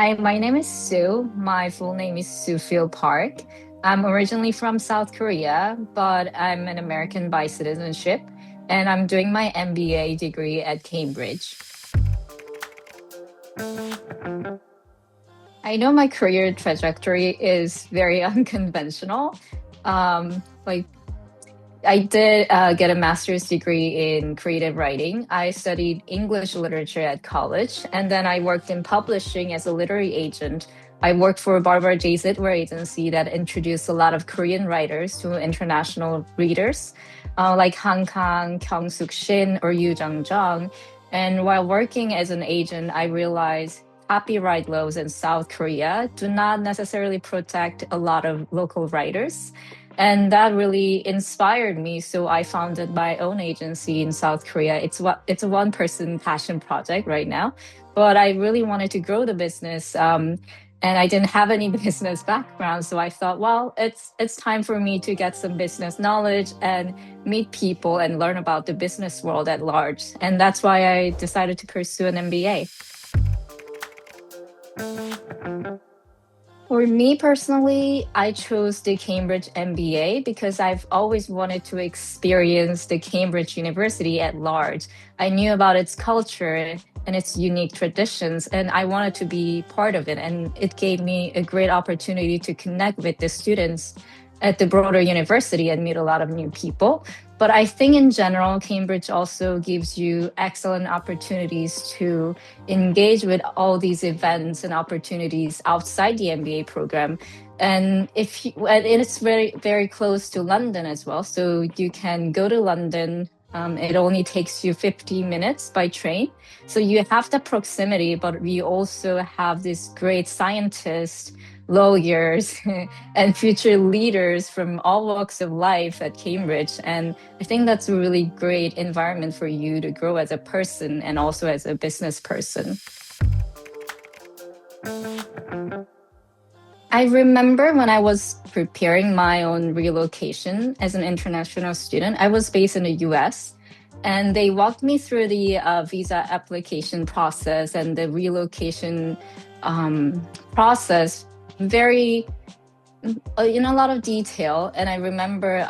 Hi, my name is Sue. My full name is Suphil Park. I'm originally from South Korea, but I'm an American by citizenship, and I'm doing my MBA degree at Cambridge. I know my career trajectory is very unconventional. Like I did get a master's degree in creative writing. I studied English literature at college, and then I worked in publishing as a literary agent. I worked for Barbara J's literary agency that introduced a lot of Korean writers to international readers, like Han Kang, Kyung Suk Shin, or Yu Jung Jung. And while working as an agent, I realized copyright laws in South Korea do not necessarily protect a lot of local writers. And that really inspired me. So I founded my own agency in South Korea. It's a one-person passion project right now, but I really wanted to grow the business. And I didn't have any business background, so I thought, well, it's time for me to get some business knowledge and meet people and learn about the business world at large. And that's why I decided to pursue an MBA. For me personally, I chose the Cambridge MBA because I've always wanted to experience the Cambridge University at large. I knew about its culture and its unique traditions, and I wanted to be part of it. And it gave me a great opportunity to connect with the students at the broader university and meet a lot of new people. But I think in general, Cambridge also gives you excellent opportunities to engage with all these events and opportunities outside the MBA program. And and it's very, very close to London as well. So you can go to London. It only takes you 50 minutes by train. So you have the proximity, but we also have this great scientists, lawyers, and future leaders from all walks of life at Cambridge. And I think that's a really great environment for you to grow as a person and also as a business person. I remember when I was preparing my own relocation as an international student, I was based in the US, and they walked me through the visa application process and the relocation process very in a lot of detail. And I remember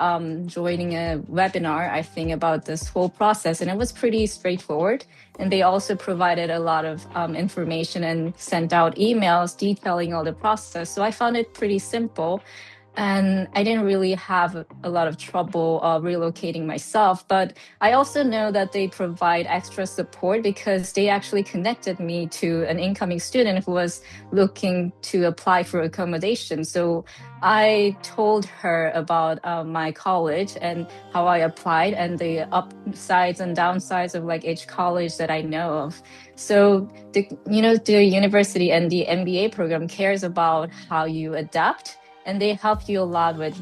joining a webinar, I think, about this whole process, and it was pretty straightforward. And they also provided a lot of information and sent out emails detailing all the process. So I found it pretty simple. And I didn't really have a lot of trouble relocating myself. But I also know that they provide extra support because they actually connected me to an incoming student who was looking to apply for accommodation. So I told her about my college and how I applied and the upsides and downsides of like each college that I know of. So the university and the MBA program cares about how you adapt, and they help you a lot with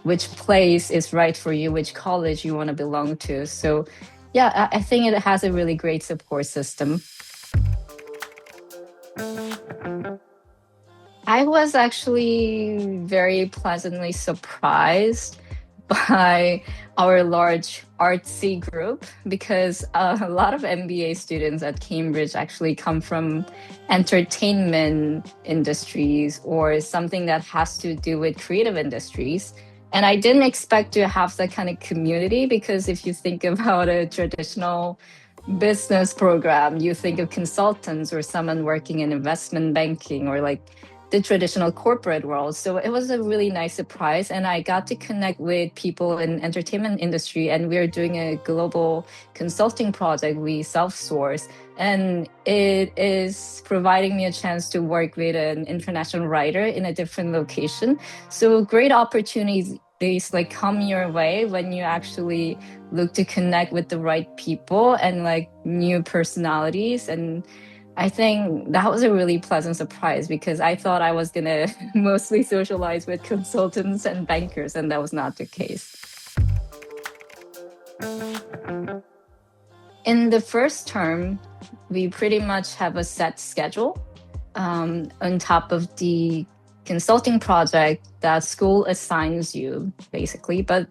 which place is right for you, which college you want to belong to. So yeah, I think it has a really great support system. I was actually very pleasantly surprised by our large artsy group because a lot of MBA students at Cambridge actually come from entertainment industries or something that has to do with creative industries. And I didn't expect to have that kind of community because if you think about a traditional business program, you think of consultants or someone working in investment banking or like the traditional corporate world. So it was a really nice surprise. And I got to connect with people in entertainment industry, and we're doing a global consulting project we self-source. And it is providing me a chance to work with an international writer in a different location. So great opportunities like come your way when you actually look to connect with the right people and like new personalities. And I think that was a really pleasant surprise because I thought I was going to mostly socialize with consultants and bankers, and that was not the case. In the first term, we pretty much have a set schedule on top of the consulting project that school assigns you, basically. But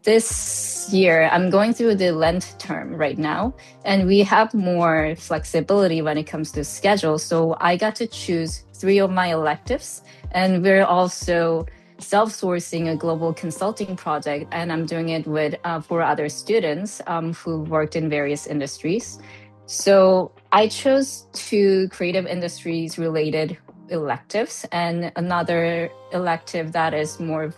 this year, I'm going through the Lent term right now, and we have more flexibility when it comes to schedule. So I got to choose 3 of my electives, and we're also self-sourcing a global consulting project, and I'm doing it with 4 other students who worked in various industries. So I chose 2 creative industries related electives and another elective that is more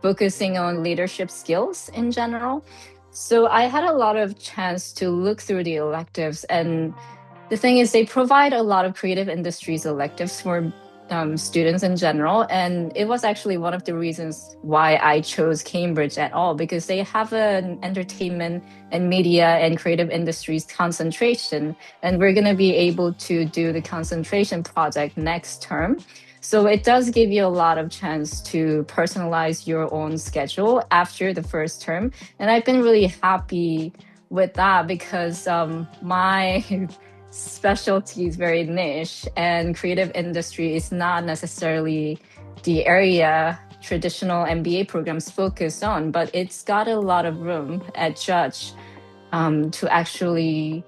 focusing on leadership skills in general. So I had a lot of chance to look through the electives, and the thing is they provide a lot of creative industries electives for students in general. And it was actually one of the reasons why I chose Cambridge at all, because they have an entertainment and media and creative industries concentration. And we're going to be able to do the concentration project next term. So it does give you a lot of chance to personalize your own schedule after the first term. And I've been really happy with that because my specialty is very niche, and creative industry is not necessarily the area traditional MBA programs focus on, but it's got a lot of room at Judge to actually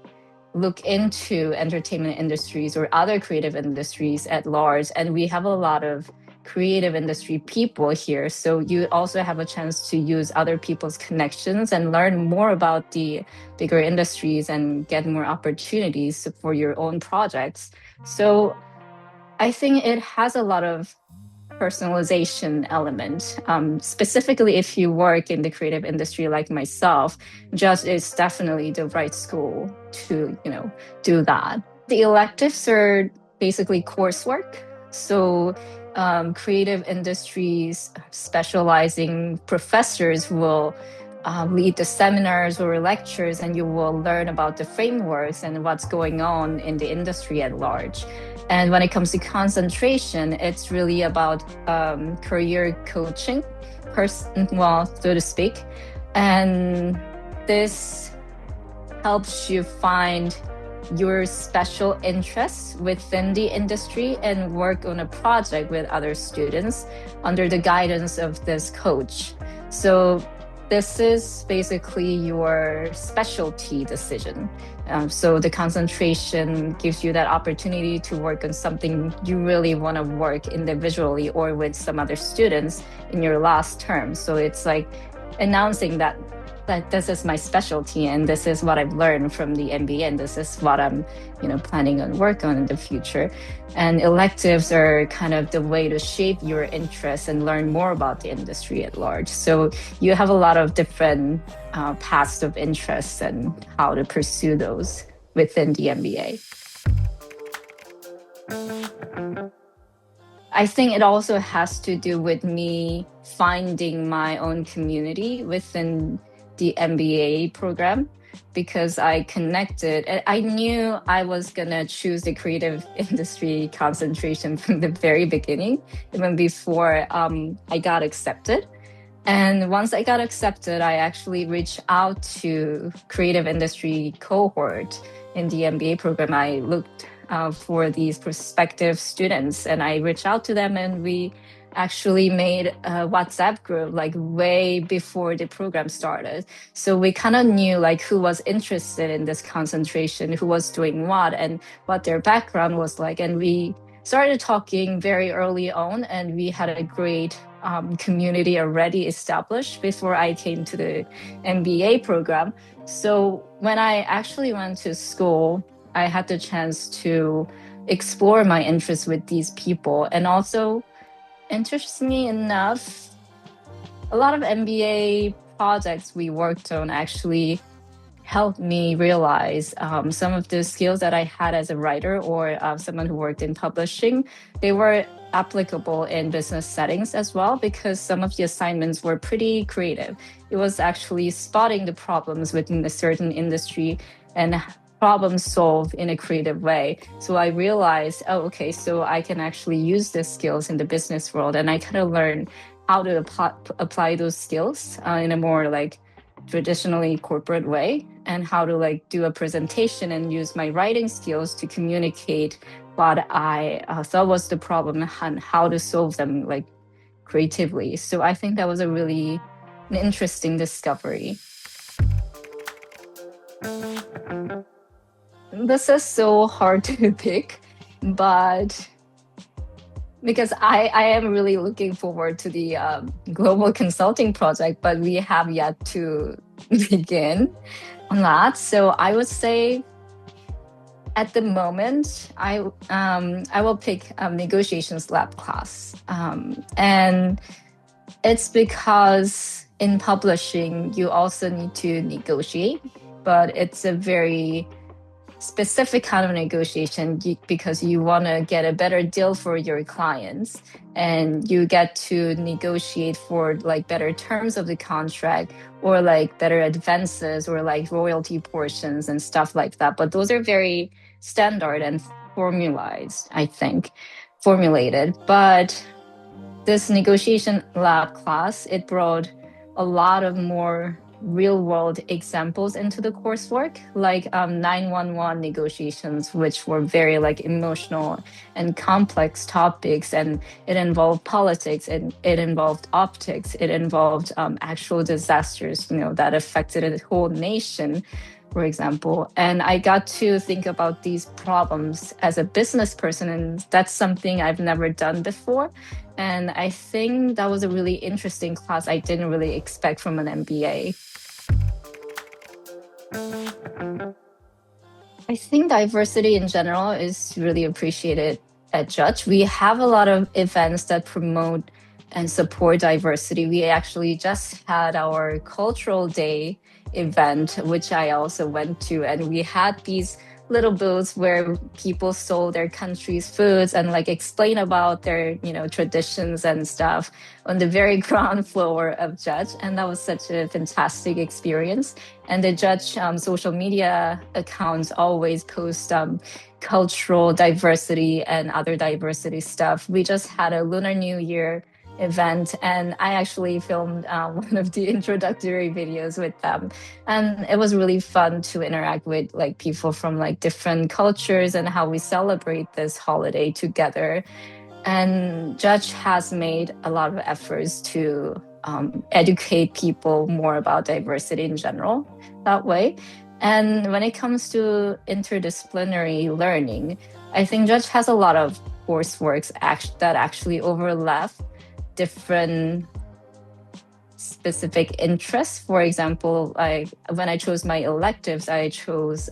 look into entertainment industries or other creative industries at large. And we have a lot of creative industry people here. So you also have a chance to use other people's connections and learn more about the bigger industries and get more opportunities for your own projects. So I think it has a lot of personalization element. Specifically, if you work in the creative industry like myself, Just is definitely the right school to, do that. The electives are basically coursework. So creative industries specializing professors will lead the seminars or lectures, and you will learn about the frameworks and what's going on in the industry at large. And when it comes to concentration, it's really about career coaching, so to speak. And this helps you find your special interests within the industry and work on a project with other students under the guidance of this coach. So this is basically your specialty decision. So the concentration gives you that opportunity to work on something you really want to work individually or with some other students in your last term. So it's like announcing that this is my specialty and this is what I've learned from the MBA and this is what I'm planning on work on in the future. And electives are kind of the way to shape your interests and learn more about the industry at large. So you have a lot of different paths of interest and how to pursue those within the MBA. I think it also has to do with me finding my own community within the MBA program, because I connected. I knew I was gonna choose the creative industry concentration from the very beginning, even before I got accepted. And once I got accepted, I actually reached out to creative industry cohort in the MBA program. I looked for these prospective students and I reached out to them, and we actually made a WhatsApp group like way before the program started. So we kind of knew like who was interested in this concentration, who was doing what, and what their background was like. And we started talking very early on, and we had a great community already established before I came to the MBA program. So when I actually went to school, I had the chance to explore my interests with these people. And also, interestingly enough, a lot of MBA projects we worked on actually helped me realize some of the skills that I had as a writer or someone who worked in publishing. They were applicable in business settings as well, because some of the assignments were pretty creative. It was actually spotting the problems within a certain industry and problem solve in a creative way. So I realized, okay, so I can actually use these skills in the business world. And I kind of learned how to apply those skills in a more like traditionally corporate way, and how to like do a presentation and use my writing skills to communicate what I thought was the problem and how to solve them like creatively. So I think that was a really an interesting discovery. This is so hard to pick, but because I am really looking forward to the global consulting project, but we have yet to begin on that. So I would say at the moment, I will pick negotiations lab class. And it's because in publishing, you also need to negotiate, but it's a very specific kind of negotiation because you want to get a better deal for your clients, and you get to negotiate for like better terms of the contract, or like better advances, or like royalty portions and stuff like that. But those are very standard and formulated. But this negotiation lab class, it brought a lot of more real world examples into the coursework, like 911 negotiations, which were very like emotional and complex topics, and it involved politics, and it involved optics, it involved actual disasters, that affected a whole nation, for example. And I got to think about these problems as a business person, and that's something I've never done before. And I think that was a really interesting class I didn't really expect from an MBA. I think diversity in general is really appreciated at Judge. We have a lot of events that promote and support diversity. We actually just had our cultural day event, which I also went to, and we had these little booths where people sold their country's foods and like explain about their traditions and stuff on the very ground floor of Judge. And that was such a fantastic experience. And the Judge social media accounts always post cultural diversity and other diversity stuff. We just had a Lunar New Year event, and I actually filmed one of the introductory videos with them, and it was really fun to interact with like people from like different cultures and how we celebrate this holiday together. And Judge has made a lot of efforts to educate people more about diversity in general that way. And when it comes to interdisciplinary learning, I think Judge has a lot of courseworks that actually overlap different specific interests. For example, when I chose my electives, I chose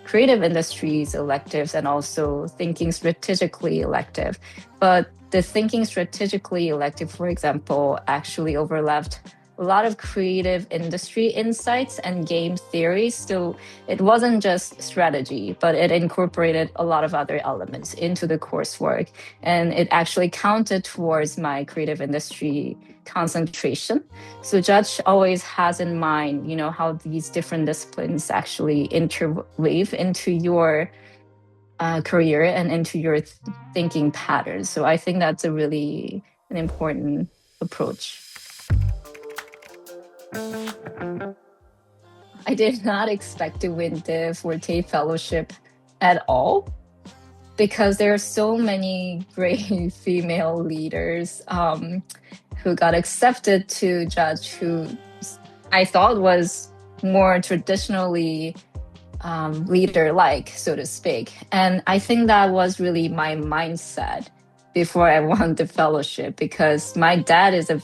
creative industries electives and also thinking strategically elective. But the thinking strategically elective, for example, actually overlapped a lot of creative industry insights and game theories. So it wasn't just strategy, but it incorporated a lot of other elements into the coursework. And it actually counted towards my creative industry concentration. So Judge always has in mind, how these different disciplines actually interweave into your career and into your thinking patterns. So I think that's an important approach. I did not expect to win the Forté Fellowship at all, because there are so many great female leaders who got accepted to Judge, who I thought was more traditionally leader-like, so to speak. And I think that was really my mindset before I won the fellowship, because my dad is a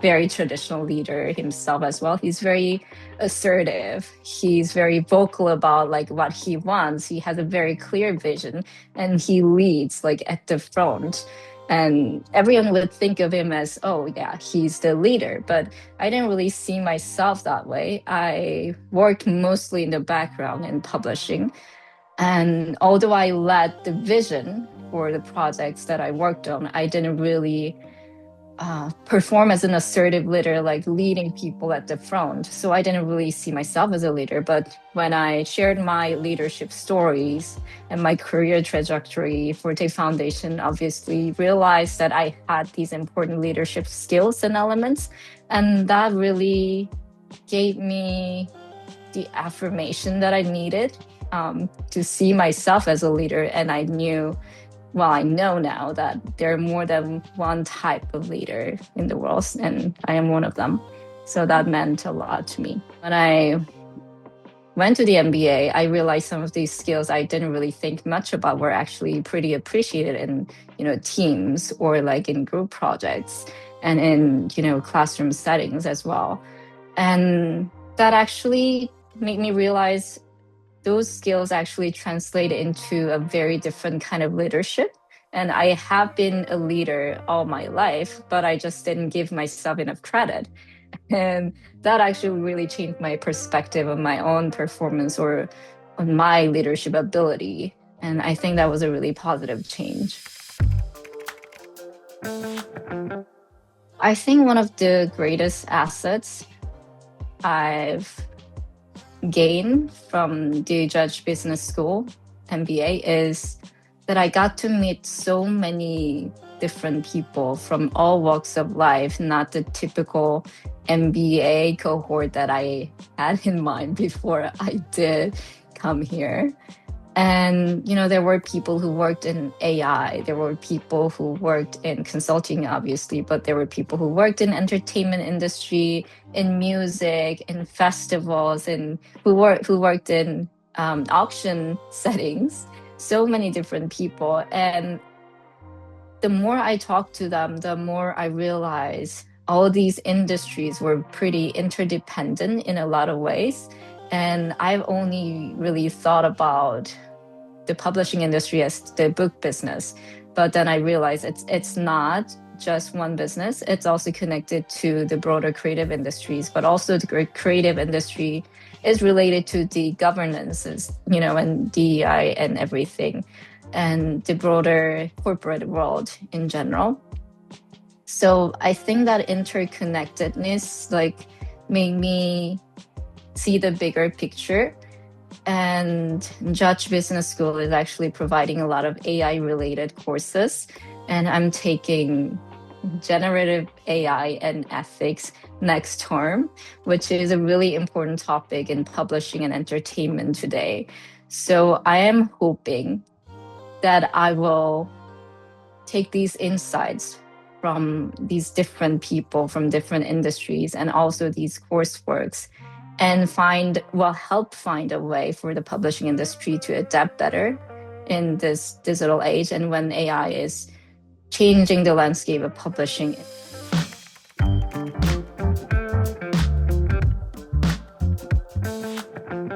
very traditional leader himself as well. He's very assertive. He's very vocal about like what he wants. He has a very clear vision, and he leads like at the front. And everyone would think of him as, oh yeah, he's the leader. But I didn't really see myself that way. I worked mostly in the background in publishing. And although I led the vision for the projects that I worked on, I didn't really perform as an assertive leader, like leading people at the front. So I didn't really see myself as a leader. But when I shared my leadership stories and my career trajectory, Forté Foundation obviously realized that I had these important leadership skills and elements. And that really gave me the affirmation that I needed to see myself as a leader. And I know now that there are more than one type of leader in the world, and I am one of them. So that meant a lot to me. When I went to the MBA, I realized some of these skills I didn't really think much about were actually pretty appreciated in, teams or like in group projects and in, classroom settings as well. And that actually made me realize those skills actually translate into a very different kind of leadership. And I have been a leader all my life, but I just didn't give myself enough credit. And that actually really changed my perspective of my own performance or on my leadership ability. And I think that was a really positive change. I think one of the greatest assets I've gained from the Judge Business School MBA is that I got to meet so many different people from all walks of life, not the typical MBA cohort that I had in mind before I did come here. And, there were people who worked in AI, there were people who worked in consulting, obviously, but there were people who worked in entertainment industry, in music, in festivals, and who worked in auction settings. So many different people. And the more I talked to them, the more I realized all these industries were pretty interdependent in a lot of ways. And I've only really thought about the publishing industry as the book business. But then I realized it's not just one business. It's also connected to the broader creative industries, but also the creative industry is related to the governances, and DEI and everything, and the broader corporate world in general. So I think that interconnectedness made me see the bigger picture. And Judge Business School is actually providing a lot of AI related courses. And I'm taking generative AI and ethics next term, which is a really important topic in publishing and entertainment today. So I am hoping that I will take these insights from these different people from different industries and also these courseworks and help find a way for the publishing industry to adapt better in this digital age and when AI is changing the landscape of publishing.